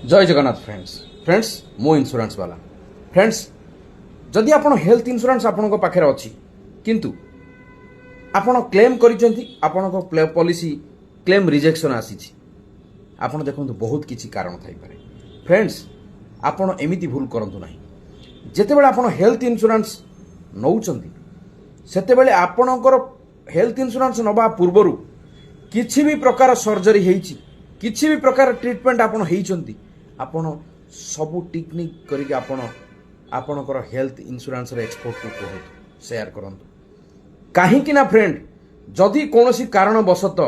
जय जगन्नाथ फ्रेंड्स मो इंश्योरेंस वाला फ्रेंड्स जदि आपण हेल्थ इंश्योरेंस आपण पाखे अच्छी किंतु आपण क्लेम कर पॉलिसी क्लेम रिजेक्शन आसी आपण देखो बहुत किसी कारण थाई पारे फ्रेंड्स आपण एमिति भूल करंतु नाही जेतेबेले आपण हेल्थ इंश्योरेंस नौचंती सेतेबेले आपणकर हेल्थ इंश्योरेंस नबा पूर्वरु किछि भी प्रकार सर्जरी हेइची किछि भी प्रकार ट्रीटमेंट आपण हेइचंती आपण सबु टेक्निक करिके आपणकर हेल्थ इंश्योरेंस रे एक्सपर्ट को कहतु शेयर करंतु काहे कि ना फ्रेंड जदि कोनोसी कारण बसत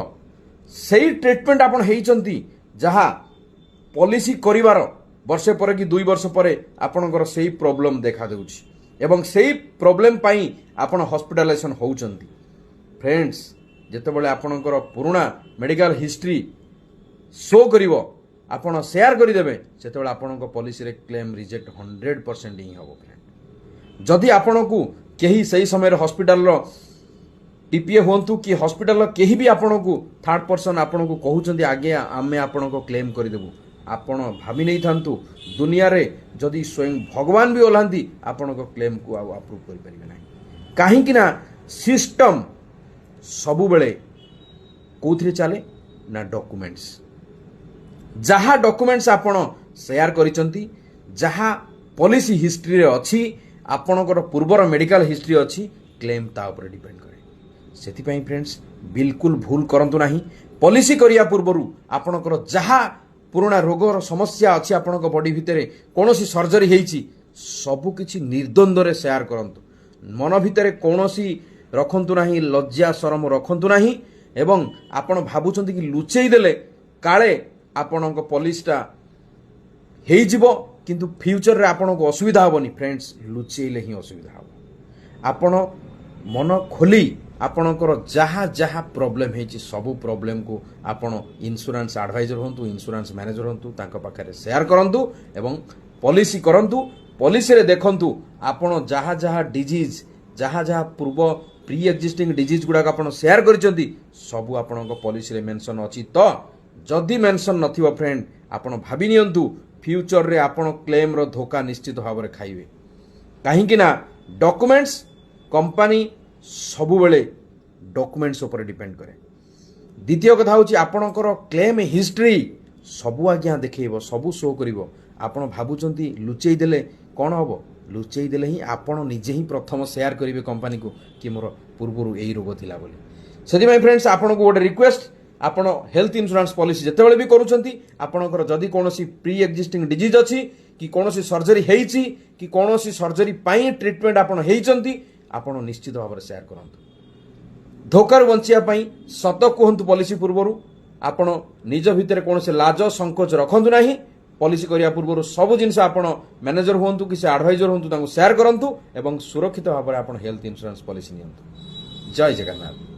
सेही ट्रीटमेंट आपण हेइचंती जहा पॉलिसी करिवार वर्षे पर कि 2 वर्ष पर आपणकर सेही प्रॉब्लम देखा देउची एवं सेही प्रॉब्लम पाई आपण हॉस्पिटलाइजेशन होउचंती फ्रेंड्स जेतेबेले आपणकर पुराना मेडिकल हिस्ट्री शो करिवो आपण शेयर करिदेबे सेतेबेले आपणको पॉलिसी रे क्लेम रिजेक्ट 100% ही हबो फ्रेंड जदि आपणको केही सही समय रे हॉस्पिटल रो टीपीए होंतु कि हॉस्पिटल रो केही भी आपणको थर्ड पर्सन आपणको कहउचंती आगे आमे आपणको क्लेम करिदेबु आपण भाबी नै थांतु दुनिया रे जदि स्वयं भगवान भी ओलांती आपणको क्लेम को अप्रूव करि परिबे नै काहे कि ना सिस्टम सबु बेले कोथरे चले ना डॉक्यूमेंट्स जहा डॉक्यूमेंट्स आपण शेयर करिसंती जहा पॉलिसी हिस्ट्री रे अछि आपणकर पूर्वर मेडिकल हिस्ट्री अछि क्लेम ता ऊपर डिपेंड करे सेति पई फ्रेंड्स बिल्कुल भूल करंतु नाही पॉलिसी करिया पूर्वरु आपणकर जहा पुराना रोगर समस्या अछि आपणक बॉडी भितरे कोनोसी सर्जरी हेइची सबु किछि निर्द्वंद रे शेयर करंतु मन भितरे कोनोसी रखंतु नाही लज्जा शरम रखंतु नाही एवं आपण भाबुचंती कि लुचेई देले काळे आपणक पॉलिसीटा हेइ जिवो किंतु फ्यूचर रे आपणक असुविधा होबनी फ्रेंड्स लुचेइले ही असुविधा हो आपण मन खोली आपणकर जहा जहा प्रॉब्लम हेइची सबु प्रॉब्लम को आपण इंश्योरेंस एडवाइजर होंतु इंश्योरेंस मैनेजर होंतु तांका पाखरे शेयर करंतु एवं पॉलिसी करंतु पॉलिसी रे देखंतु आपण जहा जहा डिजीज जहा जहा पूर्व प्री एक्जिस्टिंग डिजीज गुडा आपण शेयर करिसंती सबु आपणक पॉलिसी रे मेंशन अछि तो जदि मेंशन नथिबो फ्रेंड आपण भाबी नियंतु फ्यूचर रे आपण क्लेम रो धोखा निश्चित भाव रे खाइबे काहे कि ना डॉक्यूमेंट्स कंपनी सबु बेले डॉक्यूमेंट्स ऊपर डिपेंड करे द्वितीय कथा होची आपणकर क्लेम हिस्ट्री सबु आज्ञा देखैबो सबु शो करिवो आपण भाबुचंती लुचेई देले कोन हबो लुचेई देले ही आपण निजे ही प्रथम शेयर करिवे कंपनी को कि मोर पूर्वरु एई रोग थिला बोली सेति भाई फ्रेंड्स आपण को गोटे रिक्वेस्ट आपण हेल्थ इंश्योरेंस पॉलिसी जेतेबेले भी करूचंती आपणकर जदि कोनोसी प्री एक्जिस्टिंग डिजीज अछि कि कोनोसी सर्जरी हेइची कि कोनोसी सर्जरी पाई ट्रीटमेंट आपण हेइचंती आपण निश्चित भाव में शेयर करंतु धोकार बंचिया पई सत कहंतु पॉलिसी पूर्वरु आपण निज भितर कोनोसी लाज संकोच रखंतु नाही पॉलिसी करिया पूर्वरु सब जिंस आपण मैनेजर होंतु कि से एडवाइजर होंतु तांको शेयर करंतु एवं सुरक्षित भाव में आपण हेल्थ इंश्योरेंस पॉलिसी नियंतु जय जगन्नाथ।